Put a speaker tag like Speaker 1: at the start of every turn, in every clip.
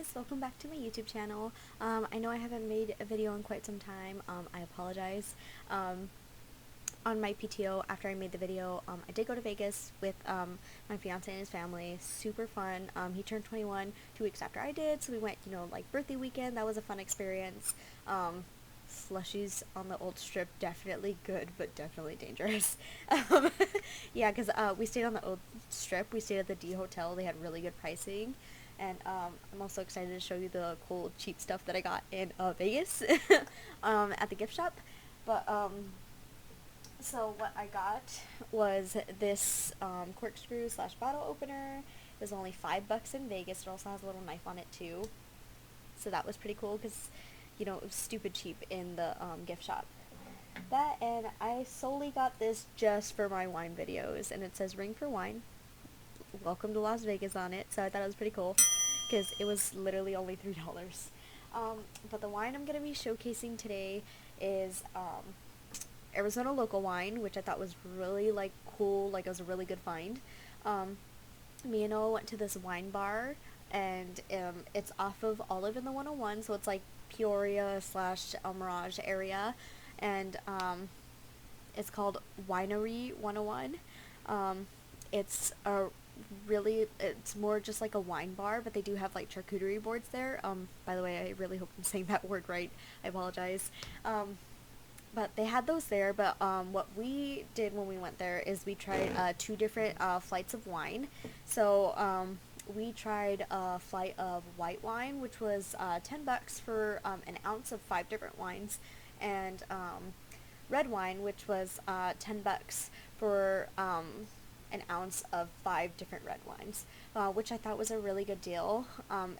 Speaker 1: guys, welcome back to my YouTube channel. I know I haven't made a video in quite some time. I apologize. On my PTO, after I made the video, I did go to Vegas with my fiance and his family. Super fun. He turned 21 2 weeks after I did, so we went, like birthday weekend. That was a fun experience. Slushies on the old strip, definitely good, but definitely dangerous. um, yeah, because we stayed on the old strip. We stayed at the D Hotel. They had really good pricing. And I'm also excited to show you the cool cheap stuff that I got in Vegas at the gift shop. But so what I got was this corkscrew slash bottle opener. It was only $5 in Vegas. It also has a little knife on it too. So that was pretty cool because, it was stupid cheap in the gift shop. That, and I solely got this just for my wine videos, and it says Ring for Wine, Welcome to Las Vegas on it, so I thought it was pretty cool because it was literally only $3. But the wine I'm going to be showcasing today is Arizona local wine, which I thought was really cool. Like, it was a really good find. Me and Noah went to this wine bar, and it's off of Olive in the 101, so it's like Peoria slash El Mirage area, and it's called Winery 101. It's a it's more just like a wine bar, but they do have like charcuterie boards there. By the way, I really hope I'm saying that word right. I apologize. But they had those there, but what we did when we went there is we tried 2 different flights of wine. So we tried a flight of white wine, which was $10 for an ounce of 5 different wines, and red wine, which was $10 for an ounce of 5 different red wines, which I thought was a really good deal,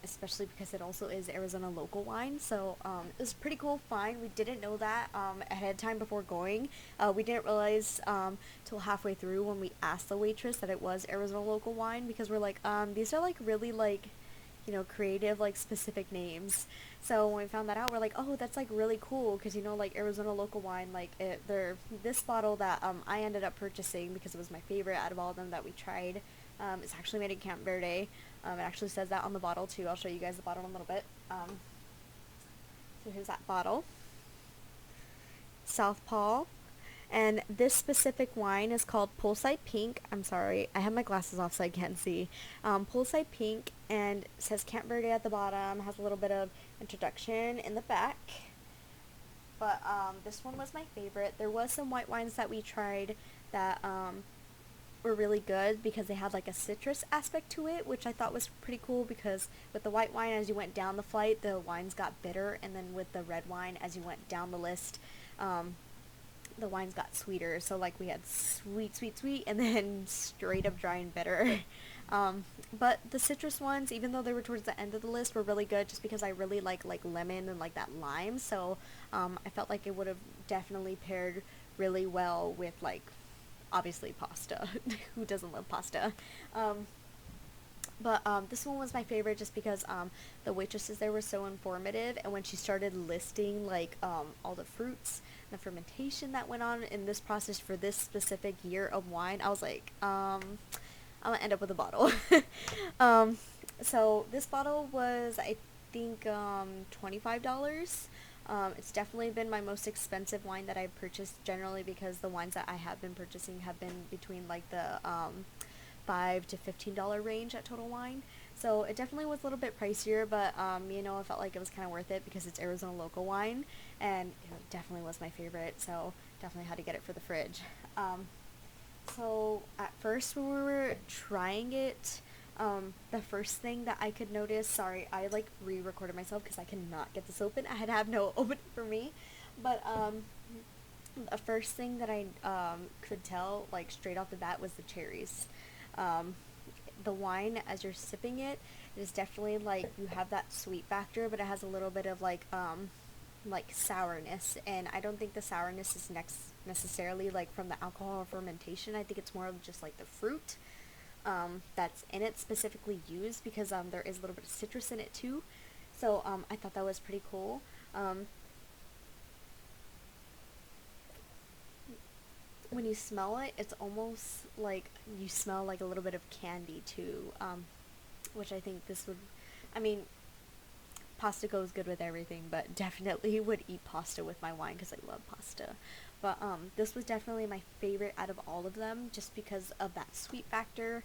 Speaker 1: especially because it also is Arizona local wine. So it was a pretty cool find. We didn't know that ahead of time before going. We didn't realize till halfway through when we asked the waitress that it was Arizona local wine, because we're like, these are like really creative, like specific names. So when we found that out, we're like, oh, that's like really cool, because like Arizona local wine, this bottle that I ended up purchasing because it was my favorite out of all of them that we tried. It's actually made in Camp Verde. It actually says that on the bottle too. I'll show you guys the bottle in a little bit. So here's that bottle. Southpaw. And this specific wine is called Poolside Pink. I'm sorry, I have my glasses off so I can't see. Poolside Pink, and it says Camp Verde at the bottom. Has a little bit of introduction in the back. But this one was my favorite. There was some white wines that we tried that were really good because they had like a citrus aspect to it, which I thought was pretty cool, because with the white wine, as you went down the flight, the wines got bitter, and then with the red wine, as you went down the list, the wines got sweeter. So like we had sweet, sweet, sweet, and then straight up dry and bitter. But the citrus ones, even though they were towards the end of the list, were really good just because I really like lemon and like that lime. So I felt like it would have definitely paired really well with obviously pasta. Who doesn't love pasta? But this one was my favorite just because the waitresses there were so informative, and when she started listing all the fruits and the fermentation that went on in this process for this specific year of wine, I was like, I'm gonna end up with a bottle. So this bottle was, I think, $25. It's definitely been my most expensive wine that I've purchased, generally because the wines that I have been purchasing have been between the $5 to $15 range at Total Wine. So it definitely was a little bit pricier, but I felt like it was kind of worth it because it's Arizona local wine, and it definitely was my favorite. So definitely had to get it for the fridge. So at first when we were trying it, the first thing that I could notice, sorry, I re-recorded myself because I cannot get this open. I had to have no open for me, but the first thing that I could tell straight off the bat was the cherries. The wine, as you're sipping it, is definitely you have that sweet factor, but it has a little bit of sourness, and I don't think the sourness is necessarily from the alcohol or fermentation. I think it's more of just the fruit that's in it specifically used, because there is a little bit of citrus in it too. So I thought that was pretty cool. When you smell it, it's almost like you smell a little bit of candy too, which I think this would, I mean, pasta goes good with everything, but definitely would eat pasta with my wine because I love pasta. But this was definitely my favorite out of all of them, just because of that sweet factor.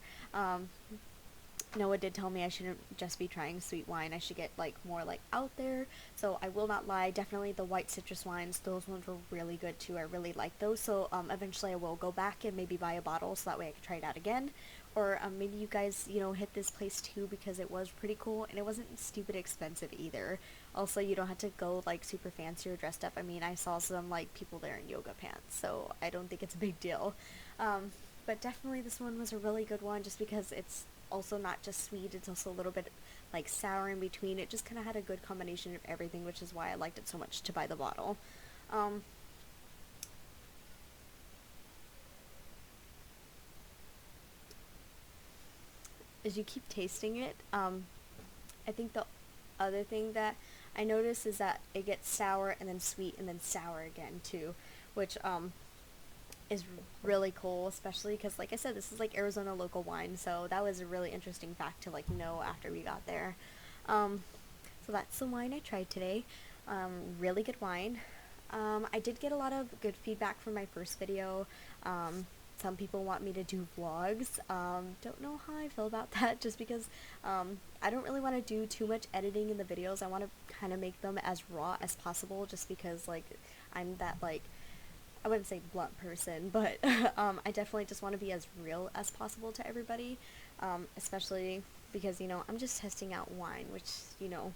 Speaker 1: Noah did tell me I shouldn't just be trying sweet wine. I should get like more like out there. So I will not lie. Definitely the white citrus wines. Those ones were really good too. I really like those. So eventually I will go back and maybe buy a bottle so that way I can try it out again. Or maybe you guys, you know, hit this place too because it was pretty cool and it wasn't stupid expensive either. Also, you don't have to go like super fancy or dressed up. I mean, I saw some like people there in yoga pants, so I don't think it's a big deal. But definitely this one was a really good one just because it's also not just sweet, it's also a little bit like sour in between. It just kind of had a good combination of everything, which is why I liked it so much to buy the bottle. Um, as you keep tasting it, I think the other thing that I noticed is that it gets sour and then sweet and then sour again too, which is really cool, especially because like I said, this is like Arizona local wine, so that was a really interesting fact to like know after we got there. um, so that's the wine I tried today. Really good wine. I did get a lot of good feedback from my first video. Some people want me to do vlogs. Don't know how I feel about that, just because I don't really want to do too much editing in the videos. I want to kind of make them as raw as possible, just because like I'm that like, I wouldn't say blunt person, but I definitely just want to be as real as possible to everybody, especially because, you know, I'm just testing out wine, which, you know,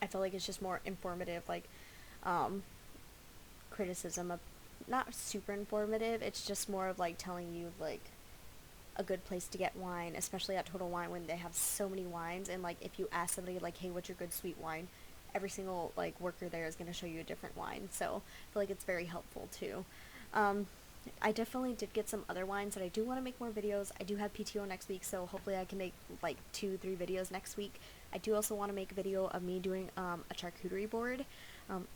Speaker 1: I feel like it's just more informative, like, um, criticism of, not super informative, it's just more of like telling you, like, a good place to get wine, especially at Total Wine when they have so many wines, and like if you ask somebody like, hey, what's your good sweet wine, every single like worker there is going to show you a different wine, so I feel like it's very helpful too. um, I definitely did get some other wines that I do want to make more videos. I do have PTO next week, so hopefully I can make like 2-3 videos next week. I do also want to make a video of me doing a charcuterie board.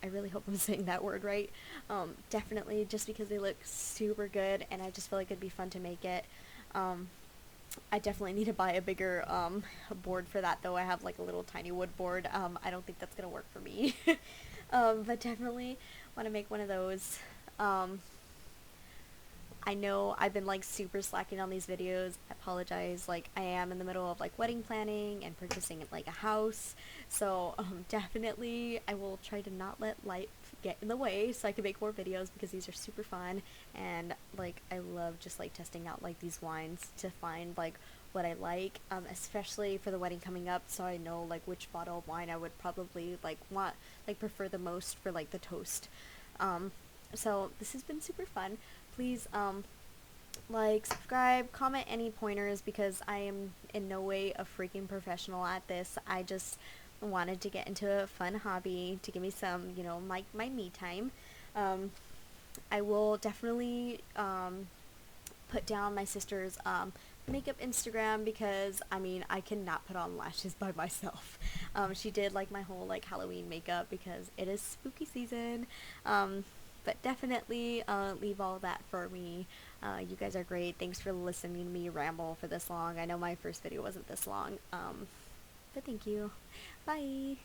Speaker 1: I really hope I'm saying that word right. Definitely just because they look super good and I just feel like it'd be fun to make it. um, I definitely need to buy a bigger board for that, though. I have like a little tiny wood board. I don't think that's gonna work for me. But definitely want to make one of those. um, I know I've been like super slacking on these videos. I apologize. Like I am in the middle of like wedding planning and purchasing like a house. So definitely I will try to not let life get in the way so I can make more videos because these are super fun, and like I love just like testing out like these wines to find like what I like, especially for the wedding coming up, so I know like which bottle of wine I would probably like want, like prefer the most for like the toast. um, so this has been super fun. Please like, subscribe, comment any pointers, because I am in no way a freaking professional at this. I just wanted to get into a fun hobby to give me some, you know, my me time. um, I will definitely put down my sister's makeup Instagram, because I mean I cannot put on lashes by myself. She did like my whole like Halloween makeup because it is spooky season. But definitely leave all that for me. You guys are great. Thanks for listening to me ramble for this long. I know my first video wasn't this long, but thank you. Bye.